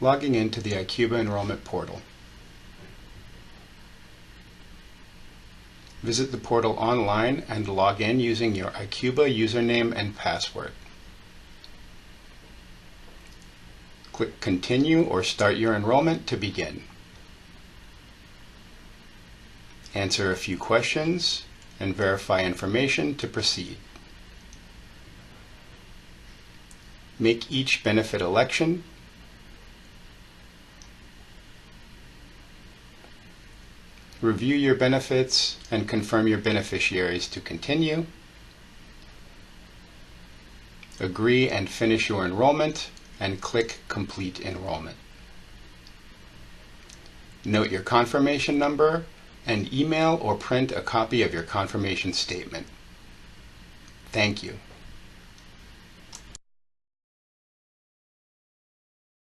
logging into the ICUBA Enrollment Portal. Visit the portal online and log in using your ICUBA username and password. Click Continue or Start Your Enrollment to begin. Answer a few questions and verify information to proceed. Make each benefit election. Review your benefits and confirm your beneficiaries to continue. Agree and finish your enrollment and click Complete Enrollment. Note your confirmation number and email or print a copy of your confirmation statement. Thank you.